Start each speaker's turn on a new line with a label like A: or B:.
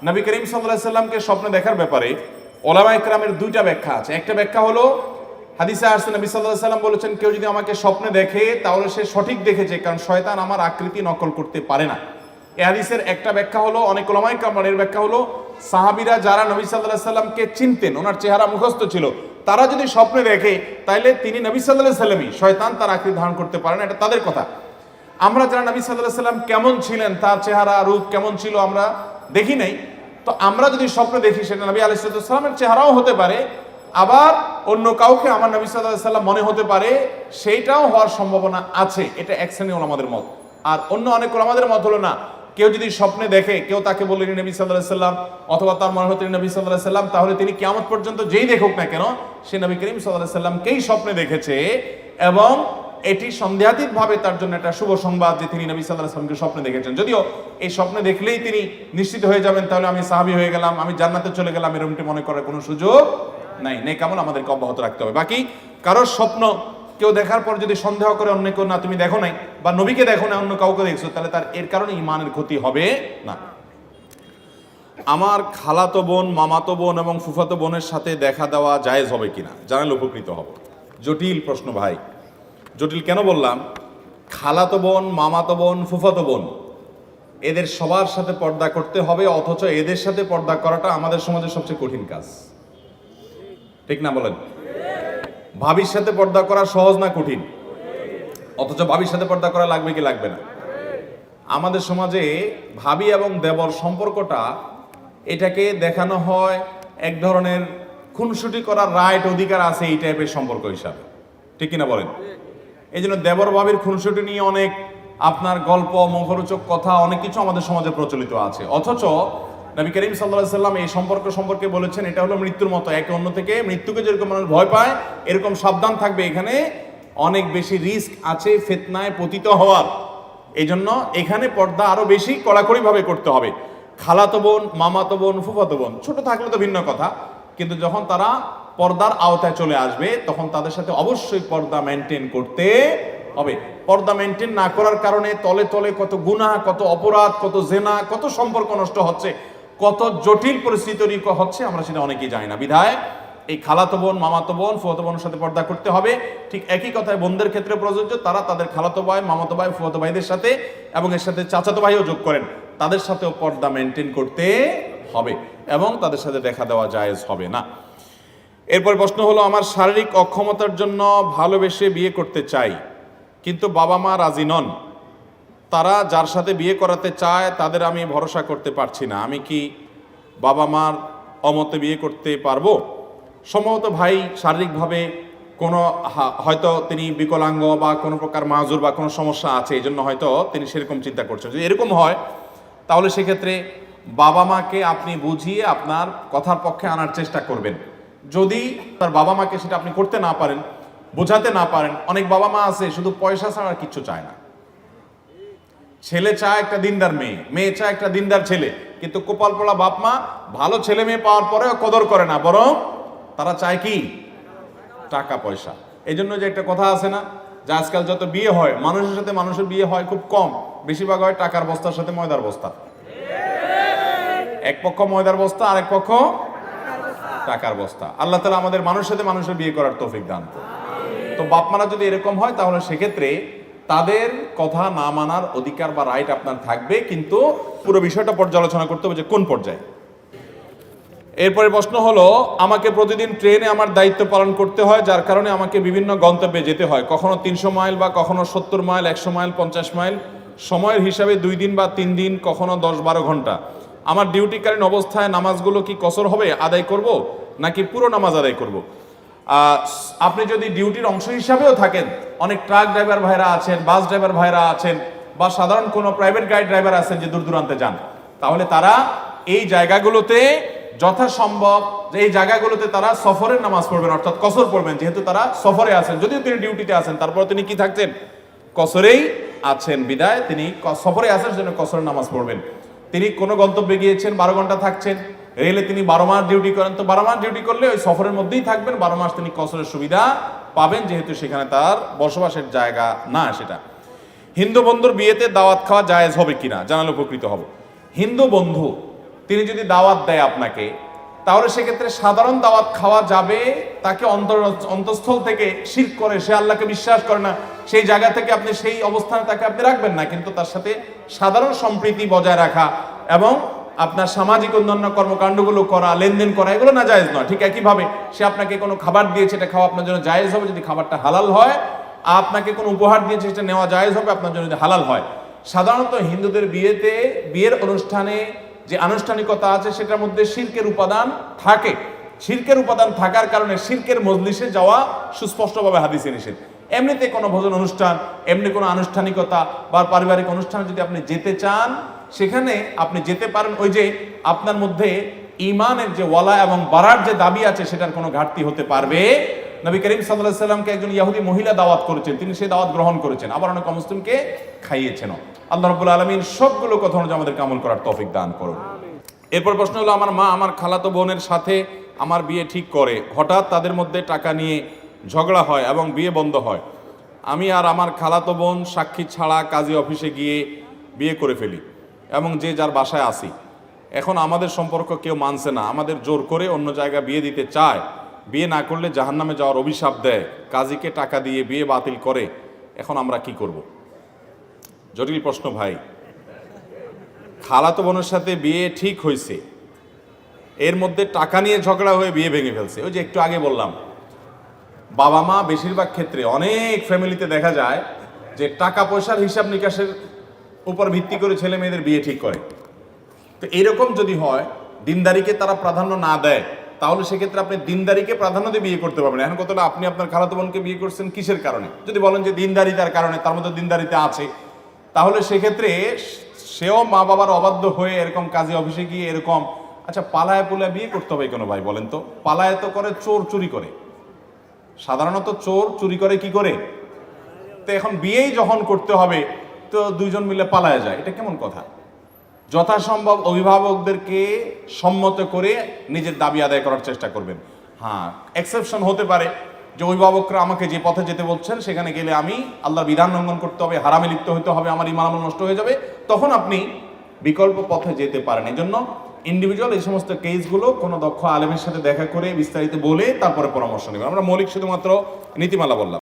A: নবী করিম সাল্লাল্লাহু আলাইহি সাল্লামকে স্বপ্নে দেখার ব্যাপারে ওলামায়ে কেরামের দুইটা ব্যাখ্যা আছে। একটা ব্যাখ্যা হলো হাদিসে আসছে নবী সাল্লাল্লাহু আলাইহি সাল্লাম বলেছেন, কেউ যদি আমাকে স্বপ্নে দেখে তাহলে সে সঠিক দেখেছে, কারণ শয়তান আমার আকৃতি নকল করতে পারে না। এই হাদিসের একটা ব্যাখ্যা হলো, অনেক ওলামায়ে কেরামের ব্যাখ্যা হলো, সাহাবীরা যারা নবী সাল্লাল্লাহু আলাইহি সাল্লামকে চিনতেন, ওনার চেহারা মুখস্থ ছিল, তারা যদি স্বপ্নে দেখে তাইলে তিনি নবী সাল্লাল্লাহু আলাইহি সাল্লামই, শয়তান তার আকৃতি ধারণ করতে পারে না, এটা তাদের কথা। আমরা যারা নবী সাল্লাল্লাহু আলাইহি সাল্লাম কেমন ছিলেন, তার চেহারা রূপ কেমন ছিল আমরা দেখি নাই, তো আমরা যদি স্বপ্নে দেখি সেটা নবী আলাইহিস সালামের চেহারাও হতে পারে, আবার অন্য কাউকে আমার নবী সাল্লাল্লাহু আলাইহি সাল্লাম মনে হতে পারে, সেইটাও হওয়ার সম্ভাবনা আছে। এটা এক শ্রেণীর ওলামাদের মত। আর অন্য অনেক ওলামাদের মত হলো না, কেউ যদি স্বপ্নে দেখে, কেউ তাকে বললেন নবী সাল্লাল্লাহু আলাইহি সাল্লাম, অথবা তার মনে হতেন নবী সাল্লাল্লাহু আলাইহি সাল্লাম, তাহলে তিনি কিয়ামত পর্যন্ত যেই দেখুক না কেন সে নবী করিম সাল্লাল্লাহু আলাইহি সাল্লামকেই স্বপ্নে দেখেছে, এবং এটি সন্দেহাতীত ভাবে তার জন্য একটা শুভ সংবাদ যে তিনি নবী সাল্লাল্লাহু আলাইহি সাল্লামকে স্বপ্নে দেখেছেন। যদিও এই স্বপ্নে দেখলেই তিনি নিশ্চিত হয়ে যাবেন তাহলে আমি সাহাবী হয়ে গেলাম, আমি জান্নাতে চলে গেলাম, এরকমটি মনে করার কোনো সুযোগ নাই। নেক আমল আমাদেরকে অব্যাহত রাখতে হবে। বাকি কারোর স্বপ্ন কেউ দেখার পর যদি সন্দেহ করে অন্য কেউ, না তুমি দেখো নাই বা নবীকে দেখো না অন্য কাউকে দেখছো, তাহলে তার এর কারণে ঈমানের ক্ষতি হবে না। আমার খালাতো বোন, মামাতো বোন এবং ফুফাতো বোনের সাথে দেখা দেওয়া জায়েজ হবে কিনা জানালে উপকৃত হব। জটিল প্রশ্ন ভাই। জটিল কেন বললাম? খালাতো বোন, মামাতো বোন, ফুফাতো বোন, এদের সবার সাথে পর্দা করতে হবে, অথচ এদের সাথে পর্দা করাটা আমাদের সমাজের সবচেয়ে কঠিন কাজ, ঠিক না বলেন? ভাবির সাথে পর্দা করা সহজ না কঠিন? অথচ ভাবির সাথে পর্দা করা লাগবে কি লাগবে না? আমাদের সমাজে ভাবি এবং দেবর সম্পর্কটা, এটাকে দেখানো হয় এক ধরনের খুনসুটি করার রাইট, অধিকার আছে এই টাইপের সম্পর্ক হিসাবে, ঠিক কিনা বলেন? এই জন্য দেবর ভাবির খুনসুটি নিয়ে অনেক আপনার গল্প, মুখরোচক কথা, অনেক কিছু আমাদের সমাজে প্রচলিত আছে। অথচ নবী করিম সাল্লাল্লাহু আলাইহি সাল্লাম এই সম্পর্ক সম্পর্কে বলেছেন এটা হলো মৃত্যুর মতো, একে অন্য থেকে, মৃত্যুকে যেরকম মানুষ ভয় পায় এরকম সাবধান থাকবে, এখানে অনেক বেশি রিস্ক আছে ফিতনায় পতিত হওয়ার। এই জন্য এখানে পর্দা আরো বেশি কড়াকড়ি ভাবে করতে হবে। খালাতো বোন, মামাতো বোন, ফুফাতো বোন ছোট থাকলে তো ভিন্ন কথা, কিন্তু যখন তারা পর্দার আওতায় চলে আসবে তখন তাদের সাথে অবশ্যই পর্দা মেনটেন করতে হবে। পর্দা মেনটেন না করার কারণে তলে তলে কত গুনাহ, কত অপরাধ, কত জেনা, কত সম্পর্ক নষ্ট হচ্ছে, কত জটিল পরিস্থিতি তৈরি হচ্ছে, আমরা সেটা অনেকেই জানি না। বিধায় এই খালাতো বোন, মামাতো বোন, ফুফাতো বোনের সাথে পর্দা করতে হবে। ঠিক একই কথায় বোনদের ক্ষেত্রে প্রযোজ্য, তারা তাদের খালাতো ভাই, মামাতো ভাই, ফুফাতো ভাইদের সাথে, এবং এর সাথে চাচাতো ভাইও যোগ করেন, তাদের সাথেও পর্দা মেনটেন করতে হবে, এবং তাদের সাথে দেখা দেওয়া জায়েজ হবে না। এরপর প্রশ্ন হলো, আমার শারীরিক অক্ষমতার জন্য ভালোবেসে বিয়ে করতে চাই, কিন্তু বাবা মা রাজি নন। তারা যার সাথে বিয়ে করাতে চায় তাদের আমি ভরসা করতে পারছি না, আমি কি বাবা মার অমতে বিয়ে করতে পারবো? সম্ভবত ভাই শারীরিকভাবে কোনো হয়তো তিনি বিকলাঙ্গ বা কোনো প্রকার মাজুর বা কোনো সমস্যা আছে, এই জন্য হয়তো তিনি সেরকম চিন্তা করছেন। যদি এরকম হয় তাহলে সেক্ষেত্রে বাবা মাকে আপনি বুঝিয়ে আপনার কথার পক্ষে আনার চেষ্টা করবেন। যদি তার বাবা মাকে সেটা আপনি করতে না পারেন, বোঝাতে না পারেন, অনেক বাবা মা আছে শুধু পয়সা ছাড়া আর কিচ্ছু চায় না। ছেলে চায় একটা দিনদার মেয়ে, মেয়ে চায় একটা দিনদার ছেলে, কিন্তু কপাল পোড়া বাপ মা ভালো ছেলে মেয়ে পাওয়ার পরেও কদর করে না, বরং তারা চায় কি? টাকা পয়সা। এই জন্য যে একটা কথা আছে না, যে আজকাল যত বিয়ে হয়, মানুষের সাথে মানুষের বিয়ে হয় খুব কম, বেশিরভাগ হয় টাকার বস্তার সাথে ময়দার বস্তা। এক পক্ষ ময়দার বস্তা, আরেক পক্ষ টাকার বস্তা। আল্লাহ তাআলা আমাদের মানুষের সাথে মানুষের বিয়ে করার তৌফিক দান করুন। তো বাপ মারা যদি এরকম হয় তাহলে সেক্ষেত্রে তাদের কথা না মানার অধিকার বা রাইট আপনার থাকবে, কিন্তু পুরো বিষয়টা পর্যালোচনা করতে হবে যে কোন পর্যায়ে। এরপরে প্রশ্ন হলো, আমাকে প্রতিদিন ট্রেনে আমার দায়িত্ব পালন করতে হয়, যার কারণে আমাকে বিভিন্ন গন্তব্যে যেতে হয়, কখনো 300 মাইল বা কখনো 70 মাইল, 100 মাইল, 50 মাইল, সময়ের হিসাবে 2 দিন বা 3 দিন, কখনো 10-12 ঘন্টা। আমার ডিউটিকালীন অবস্থায় নামাজগুলো কি কসর হবে, আদায় করব নাকি পুরো নামাজ আদায় করব? আপনি যদি ডিউটির অংশ হিসাবেও থাকেন, অনেক ট্রাক ড্রাইভার ভাইরা আছেন, বাস ড্রাইভার ভাইরা আছেন, বা সাধারণ কোনো প্রাইভেট গাড়ি ড্রাইভার আছেন যে দূর দূরান্তে যান, তাহলে তারা এই জায়গাগুলোতে যথাসম্ভব যে এই জায়গাগুলোতে তারা সফরের নামাজ পড়বেন, অর্থাৎ কসর পড়বেন, যেহেতু তারা সফরে আছেন। যদিও তিনি ডিউটিতে আছেন, তারপর তিনি কি থাকছেন? কসরেই আছেন। বিদায় তিনি সফরে আছেন, সেজন্য কসরের নামাজ পড়বেন। তিনি কোনো গন্তব্যে গিয়েছেন, 12 ঘন্টা থাকছেন, রেলে তিনি 12 মাস ডিউটি করেন, তো 12 মাস ডিউটি করলে ওই সফরের মধ্যেই থাকবেন, 12 মাস তিনি কসরের সুবিধা পাবেন, যেহেতু সেখানে তার বসবাসের জায়গা না সেটা। হিন্দু বন্ধুর বিয়েতে দাওয়াত খাওয়া জায়েজ হবে কিনা জানালে উপকৃত হব। হিন্দু বন্ধু তিনি যদি দাওয়াত দেয় আপনাকে, তাহলে সেক্ষেত্রে সাধারণ দাওয়াত খাওয়া যাবে, তাকে অন্তঃস্থল থেকে শিরক করে, সে আল্লাহকে বিশ্বাস করে না, সেই জায়গা থেকে আপনি সেই অবস্থানে তাকে আপনি রাখবেন না, কিন্তু তার সাথে সাধারণ সম্প্রীতি বজায় রাখা এবং আপনার সামাজিক অন্যান্য কর্মকাণ্ডগুলো করা, লেনদেন করা, এগুলো না জায়েজ নয়। ঠিক একইভাবে সে আপনাকে কোনো খাবার দিয়েছে, এটা খাওয়া আপনার জন্য জায়েজ হবে যদি খাবারটা হালাল হয়, আপনাকে কোনো উপহার দিয়েছে সেটা নেওয়া জায়েজ হবে আপনার জন্য যদি হালাল হয়। সাধারণত হিন্দুদের বিয়েতে, বিয়ের অনুষ্ঠানে যে আনুষ্ঠানিকতা আছে সেটার মধ্যে শিরকের উপাদান থাকে। শিরকের উপাদান থাকার কারণে শিরকের মজলিসে যাওয়া সুস্পষ্টভাবে হাদিসে নিষেধ। এমনিতে কোনো ভোজন অনুষ্ঠান, এমনি কোনো আনুষ্ঠানিকতা বা পারিবারিক অনুষ্ঠানে যদি আপনি যেতে চান, সেখানে আপনি যেতে পারেন, ওই যে আপনার মধ্যে ঈমানের যে ওয়ালা এবং বারার যে দাবি আছে সেটার কোনো ঘাটতি হতে পারবে। নবী করিম সাল্লাল্লাহু আলাইহি সাল্লামকে একজন ইহুদি মহিলা দাওয়াত করেছেন, তিনি সেই দাওয়াত গ্রহণ করেছেন, আবার অনেক মুসলিমকে খাইয়েছেন। আল্লাহ রাব্বুল আলামিন সবগুলো কথা অনুযায়ী আমাদেরকে আমল করার তৌফিক দান করুন। এরপর প্রশ্ন হলো, আমার মা আমার খালাতো বোনের সাথে আমার বিয়ে ঠিক করে, হঠাৎ তাদের মধ্যে টাকা নিয়ে ঝগড়া হয় এবং বিয়ে বন্ধ হয়। আমি আর আমার খালাতো বোন সাক্ষী ছাড়া কাজী অফিসে গিয়ে বিয়ে করে ফেলি এবং যে যার বাসায় আসি। এখন আমাদের সম্পর্ক কেউ মানছে না, আমাদের জোর করে অন্য জায়গায় বিয়ে দিতে চায়, বিয়ে না করলে জাহান্নামে যাওয়ার অভিশাপ দেয়, কাজীকে টাকা দিয়ে বিয়ে বাতিল করে। এখন আমরা কি করব? জটিল প্রশ্ন ভাই। খালাতো বোনের সাথে বিয়ে ঠিক হয়েছে, এর মধ্যে টাকা নিয়ে ঝগড়া হয়ে বিয়ে ভেঙে ফেলছে। ওই যে একটু আগে বললাম, বাবা মা বেশিরভাগ ক্ষেত্রে অনেক ফ্যামিলিতে দেখা যায় যে টাকা পয়সার হিসাব নিকাশের উপর ভিত্তি করে ছেলে মেয়েদের বিয়ে ঠিক করে। তো এরকম যদি হয়, দিনদারিকে তারা প্রাধান্য না দেয়, তাহলে সেক্ষেত্রে আপনি দিনদারিকে প্রাধান্য দিয়ে বিয়ে করতে পারবেন। এখন কতটা আপনি আপনার খালাতো বোনকে বিয়ে করছেন কিসের কারণে? যদি বলেন যে দিনদারিতার কারণে, তার মধ্যে দিনদারিতা আছে, তাহলে সেক্ষেত্রে সেও মা বাবার অবাধ্য হয়ে এরকম কাজী অফিসে গিয়ে এরকম, আচ্ছা পালায় পুলায় বিয়ে করতে হবে কেন ভাই বলেন তো? পালায় তো করে চোর চুরি করে, সাধারণত চোর চুরি করে কি করে? তো এখন বিয়েই যখন করতে হবে তো দুইজন মিলে পালায় যায়, এটা কেমন কথা? যথাসম্ভব অভিভাবকদেরকে সম্মত করে নিজের দাবি আদায় করার চেষ্টা করবেন। হ্যাঁ, এক্সেপশন হতে পারে যে অভিভাবকরা আমাকে যে পথে যেতে বলছেন সেখানে গেলে আমি আল্লাহর বিধান লঙ্ঘন করতে হবে, হারামে লিপ্ত হতে হবে, আমার ঈমান আমল নষ্ট হয়ে যাবে, তখন আপনি বিকল্প পথে যেতে পারেন। এই জন্য ইন্ডিভিজুয়াল এই সমস্ত কেসগুলো কোনো দক্ষ আলেমের সাথে দেখা করে বিস্তারিত বলে তারপরে পরামর্শ নেবেন। আমরা মৌলিক শুধুমাত্র নীতিমালা বললাম।